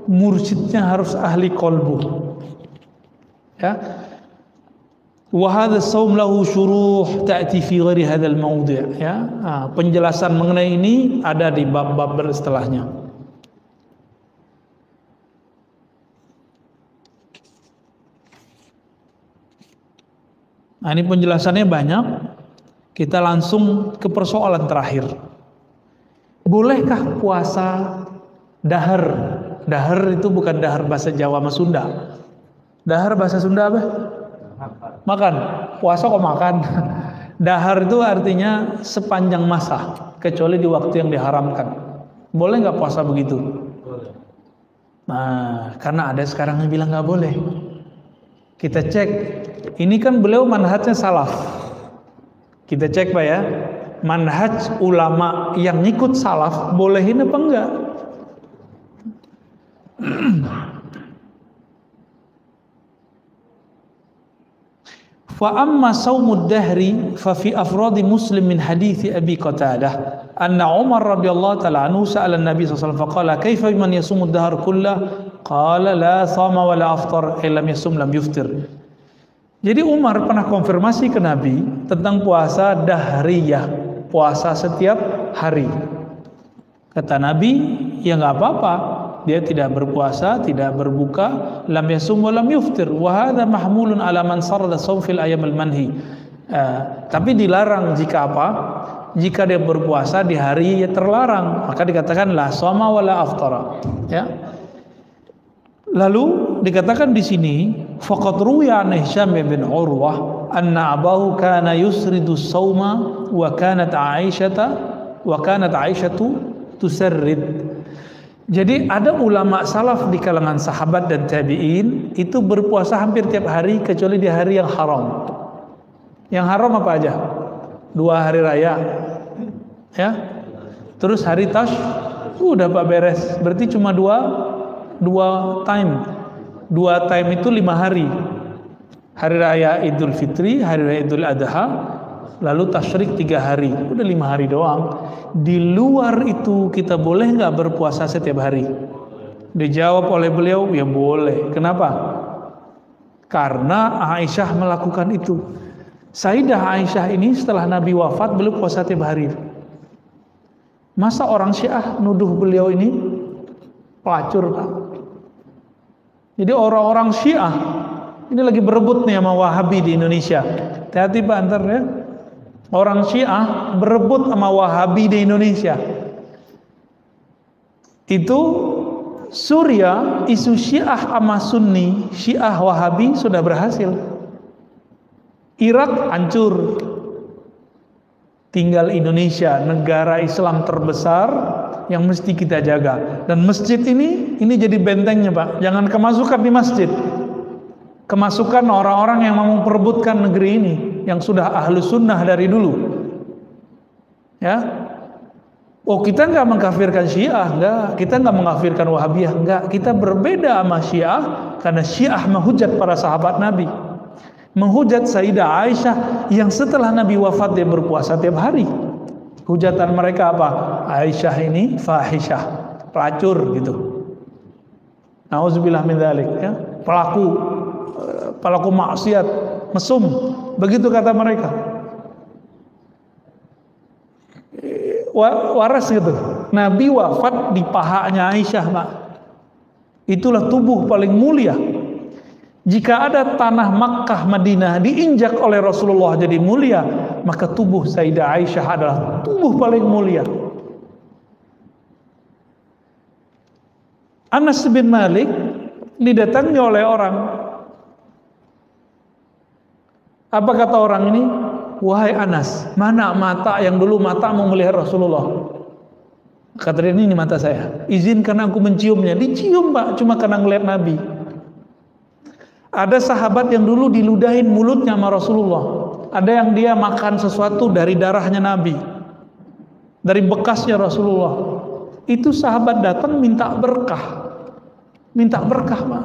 mursyidnya harus ahli kolbu. Ya. Wa hadha shaum lahu syuruh ta'ti fi ghairi hadzal mawdi', ya. Penjelasan mengenai ini ada di bab-bab setelahnya. Nah, ini penjelasannya banyak. Kita langsung ke persoalan terakhir. Bolehkah puasa dahar? Dahar itu bukan dahar bahasa Jawa sama Sunda. Dahar bahasa Sunda apa? Makan. Puasa kok makan? Dahar itu artinya sepanjang masa, kecuali di waktu yang diharamkan. Boleh nggak puasa begitu? Boleh. Nah, karena ada sekarang yang bilang nggak boleh. Kita cek. Ini kan beliau manhajnya salaf. Kita cek Pak ya, manhaj ulama yang ngikut salaf bolehin apa enggak? Fa amma saumud dahri fa fi afradi Muslim min hadits Abi Qatadah anna Umar radhiyallahu ta'ala anhu sa'ala an-nabi sallallahu alaihi wasallam faqala kaifa biman yasumud dahr kullah qala la sama wa la aftar illa yasum lam yuftir. Jadi Umar pernah konfirmasi ke Nabi tentang puasa dahriyah, puasa setiap hari. Kata Nabi, ya nggak apa-apa, dia tidak berpuasa, tidak berbuka, lam yasum wa lam yuftir. Wa hadza mahmulun ala man sarada shaum fil ayyam al manhi. Tapi dilarang jika apa? Jika dia berpuasa di hari yang terlarang, maka dikatakan la shoma wa la aftara. Ya. Lalu dikatakan di sini faqad ruwiya an Hisham bin Urwah anna abahu kana yusridu shauma wa kanat Aisyatu tusarrid. Jadi ada ulama salaf di kalangan sahabat dan tabi'in itu berpuasa hampir tiap hari kecuali di hari yang haram. Yang haram apa aja? 2 hari raya. Ya. Terus hari tash udah Pak beres. Berarti cuma dua time itu 5 hari. Hari raya Idul Fitri, hari raya Idul Adha, lalu tasyrik 3 hari. Udah 5 hari doang. Di luar itu kita boleh nggak berpuasa setiap hari? Dijawab oleh beliau, ya boleh. Kenapa? Karena Aisyah melakukan itu. Sayyidah Aisyah ini setelah Nabi wafat beliau puasa tiap hari. Masa orang Syiah nuduh beliau ini pelacur, Pak? Jadi orang-orang Syiah ini lagi berebut nih sama Wahabi di Indonesia. Hati-hati Pak antar ya. Orang Syiah berebut sama Wahabi di Indonesia. Itu Suriah, isu Syiah sama Sunni, Syiah Wahabi sudah berhasil. Irak hancur. Tinggal Indonesia, negara Islam terbesar yang mesti kita jaga. Dan masjid ini jadi bentengnya Pak. Jangan kemasukan di masjid. Kemasukan orang-orang yang mau memperebutkan negeri ini, yang sudah ahlu sunnah dari dulu. Ya. Oh, kita nggak mengkafirkan Syiah, enggak. Kita nggak mengkafirkan Wahabiyah, enggak. Kita berbeda sama Syiah karena Syiah menghujat para sahabat Nabi. Menghujat Sayyidah Aisyah yang setelah Nabi wafat dia berpuasa tiap hari. Hujatan mereka apa? Aisyah ini fahisyah, pelacur gitu. Nauzubillah min dzalik, ya. Pelaku maksiat, mesum, begitu kata mereka. Waras gitu. Nabi wafat di pahanya Aisyah, Pak. Itulah tubuh paling mulia. Jika ada tanah Makkah, Madinah diinjak oleh Rasulullah jadi mulia, maka tubuh Sayyidah Aisyah adalah tubuh paling mulia. Anas bin Malik didatangi oleh orang. Apa kata orang ini? Wahai Anas, mana mata yang dulu matamu melihat Rasulullah? Kata dia, ini mata saya. Izinkan aku menciumnya. Dicium, Pak, cuma karena ngelihat Nabi. Ada sahabat yang dulu diludahin mulutnya sama Rasulullah. Ada yang dia makan sesuatu dari darahnya Nabi, dari bekasnya Rasulullah. Itu sahabat datang minta berkah. Minta berkah, Pak.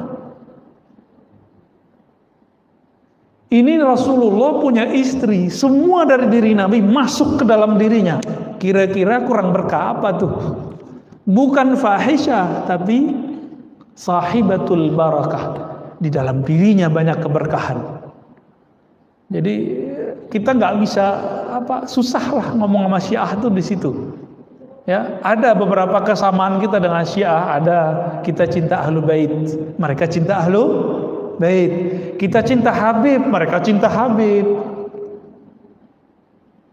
Ini Rasulullah punya istri, semua dari diri Nabi masuk ke dalam dirinya. Kira-kira kurang berkah apa tuh? Bukan fahisyah, tapi sahibatul barakah. Di dalam dirinya banyak keberkahan. Jadi kita nggak bisa susah lah ngomong sama Syiah tuh di situ. Ya, ada beberapa kesamaan kita dengan Syiah. Ada kita cinta Ahlul Bait, mereka cinta Ahlul Bait. Kita cinta Habib, mereka cinta Habib.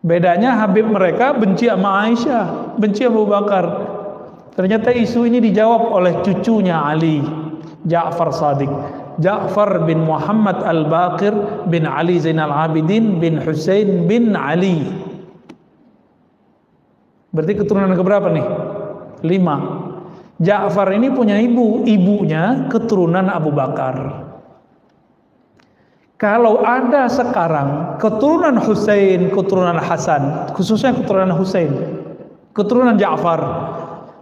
Bedanya Habib mereka benci sama Aisyah, benci Abu Bakar. Ternyata isu ini dijawab oleh cucunya Ali, Ja'far Shadiq, Ja'far bin Muhammad Al-Baqir bin Ali Zainal Abidin bin Husain bin Ali. Berarti keturunan keberapa nih? 5. Ja'far ini punya ibunya keturunan Abu Bakar. Kalau ada sekarang keturunan Husain, keturunan Hasan, khususnya keturunan Husain, keturunan Ja'far,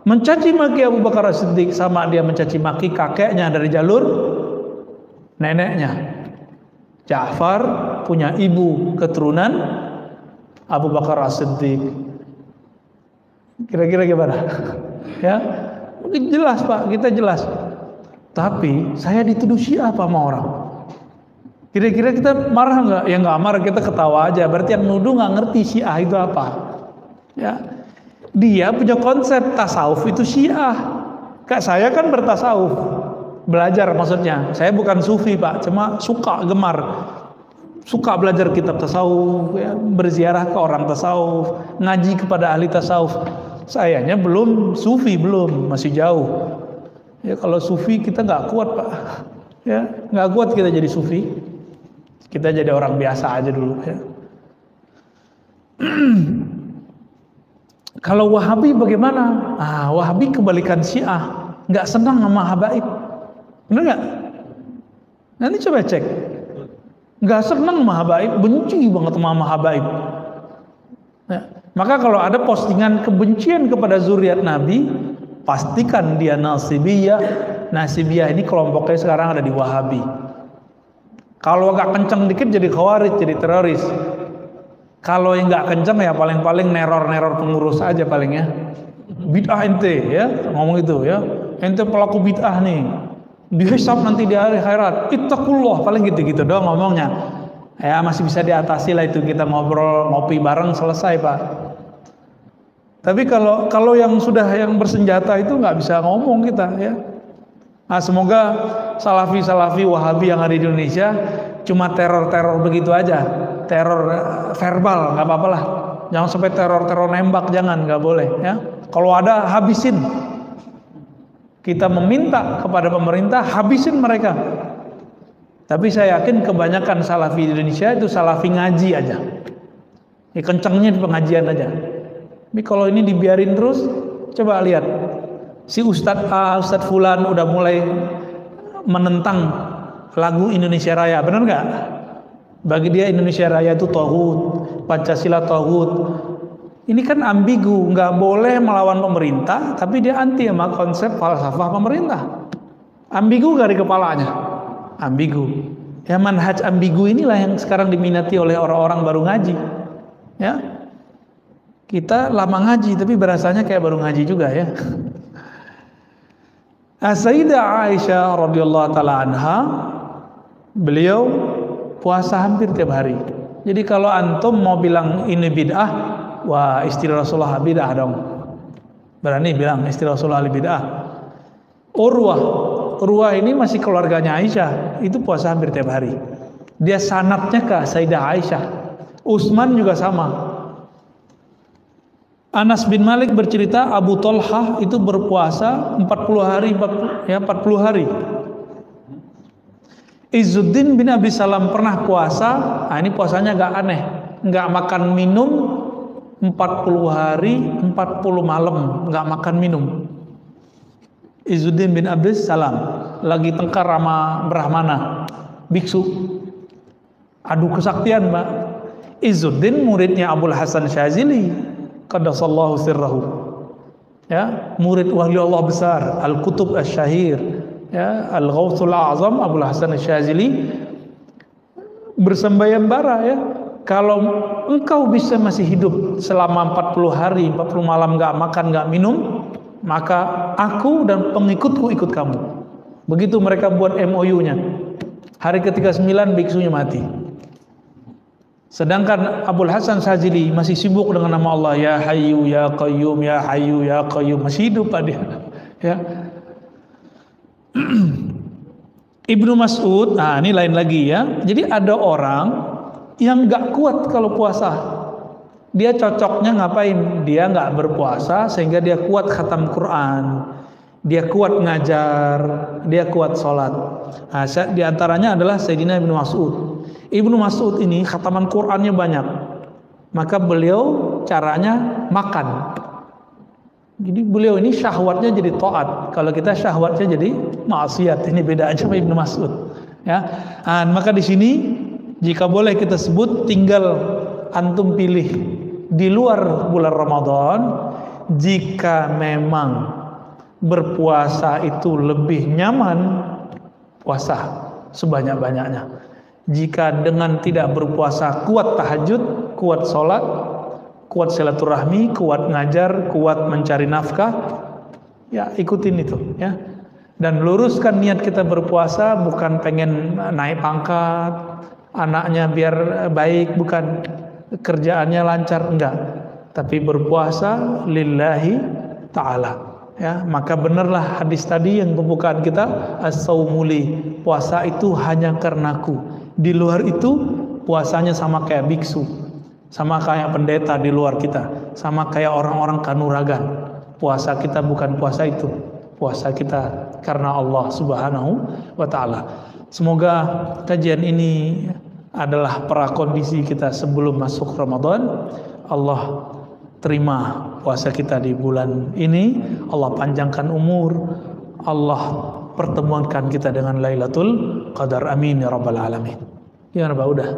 mencaci maki Abu Bakar As-Siddiq sama dia mencaci maki kakeknya dari jalur neneknya. Ja'far punya ibu keturunan Abu Bakar As-Siddiq. Kira-kira gimana? Ya, mungkin jelas, Pak, kita jelas. Tapi saya dituduh Syiah apa sama orang? Kira-kira kita marah nggak? Ya nggak marah, kita ketawa aja. Berarti yang nuduh nggak ngerti Syiah itu apa. Ya, dia punya konsep tasawuf itu Syiah. Kayak saya kan bertasawuf, belajar maksudnya. Saya bukan sufi, Pak, cuma suka gemar, suka belajar kitab tasawuf, ya, berziarah ke orang tasawuf, ngaji kepada ahli tasawuf. Sayanya belum sufi, belum, masih jauh. Ya kalau sufi kita nggak kuat, Pak. Ya nggak kuat kita jadi sufi. Kita jadi orang biasa aja dulu, ya. Kalau Wahabi bagaimana? Wahabi kebalikan Syiah, nggak senang sama habaib, benar nggak? Nanti coba cek, nggak senang sama habaib, benci banget sama habaib. Ya. Maka kalau ada postingan kebencian kepada zuriat Nabi, pastikan dia nasibiyah. Nasibiyah ini kelompoknya sekarang ada di Wahabi. Kalau agak kenceng dikit jadi khawarij, jadi teroris. Kalau yang nggak kenceng ya paling-paling neror-neror pengurus aja paling, ya. Bid'ah ente, ya, ngomong itu, ya. Ente pelaku bid'ah nih. Dihisab nanti di hari akhirat. Ittaqullah, paling gitu-gitu doang ngomongnya. Ya masih bisa diatasi lah itu, kita ngobrol, ngopi bareng, selesai, Pak. Tapi kalau yang sudah yang bersenjata itu nggak bisa ngomong kita, ya. Nah, semoga salafi-salafi Wahabi yang ada di Indonesia cuma teror-teror begitu aja, teror verbal, nggak apa-apa lah. Jangan sampai teror-teror nembak, jangan, nggak boleh, ya. Kalau ada habisin. Kita meminta kepada pemerintah habisin mereka. Tapi saya yakin kebanyakan salafi di Indonesia itu salafi ngaji aja. Ya, kencengnya di pengajian aja. Tapi kalau ini dibiarin terus, coba lihat. Si Ustadz A, Ustadz Fulan udah mulai menentang lagu Indonesia Raya, benar nggak? Bagi dia Indonesia Raya itu tauhid, Pancasila tauhid. Ini kan ambigu, nggak boleh melawan pemerintah, tapi dia anti sama konsep falsafah pemerintah. Ambigu dari kepalanya, ambigu. Ya manhaj ambigu inilah yang sekarang diminati oleh orang-orang baru ngaji. Ya, kita lama ngaji, tapi berasanya kayak baru ngaji juga, ya. Sayyidah Aisyah radhiyallahu taala anha, beliau puasa hampir tiap hari. Jadi kalau antum mau bilang ini bid'ah, wah istri Rasulullah bid'ah dong. Berani bilang istri Rasulullah ahli bid'ah. Urwah ini masih keluarganya Aisyah, itu puasa hampir tiap hari. Dia sanadnya ke Sayyidah Aisyah. Utsman juga sama. Anas bin Malik bercerita Abu Thalhah itu berpuasa 40 hari. Izzuddin bin Abi Salam pernah puasa, ini puasanya agak aneh, nggak makan minum 40 hari 40 malam, nggak makan minum. Izzuddin bin Abi Salam lagi tengkar sama Brahmana, biksu, adu kesaktian, Mbak. Izzuddin muridnya Abul Hasan Syazili, qaddasallahu sirrahu, ya, murid wali Allah besar, Al-Qutub Asy-Syahir, ya, Al-Ghauthul A'zam Abul Hasan Syazili bersembayambara, ya, kalau engkau bisa masih hidup selama 40 hari 40 malam nggak makan nggak minum, maka aku dan pengikutku ikut kamu. Begitu mereka buat MOU-nya. Hari ke-39 biksunya mati. Sedangkan Abul Hasan Syazili masih sibuk dengan nama Allah, ya Hayyu ya Qayyum, ya Hayyu ya Qayyum, masih hidup Pak dia. Ya. Ibnu Mas'ud, ini lain lagi ya. Jadi ada orang yang nggak kuat kalau puasa. Dia cocoknya ngapain? Dia nggak berpuasa sehingga dia kuat khatam Quran, dia kuat ngajar, dia kuat sholat. Di antaranya adalah Sayyidina Ibnu Mas'ud. Ibnu Mas'ud ini khataman Qurannya banyak, maka beliau caranya makan. Jadi beliau ini syahwatnya jadi taat, kalau kita syahwatnya jadi maksiat. Ini beda aja sama Ibnu Mas'ud. Ya, maka di sini jika boleh kita sebut, tinggal antum pilih di luar bulan Ramadan. Jika memang berpuasa itu lebih nyaman, puasa sebanyak-banyaknya. Jika dengan tidak berpuasa kuat tahajud, kuat sholat, kuat silaturahmi, kuat ngajar, kuat mencari nafkah, ya ikutin itu, ya. Dan luruskan niat kita berpuasa bukan pengen naik pangkat, anaknya biar baik, bukan, kerjaannya lancar, enggak, tapi berpuasa lillahi ta'ala, ya. Maka benarlah hadis tadi yang pembukaan kita, as-saumuli, puasa itu hanya karenaku. Di luar itu puasanya sama kayak biksu, sama kayak pendeta di luar kita, sama kayak orang-orang kanuragan. Puasa kita bukan puasa itu, puasa kita karena Allah Subhanahu wa ta'ala. Semoga kajian ini adalah prakondisi kita sebelum masuk Ramadan. Allah terima puasa kita di bulan ini, Allah panjangkan umur, Allah pertemuankan kita dengan Lailatul Qadar, amin ya rabbal alamin. Ya Rabbah, udah.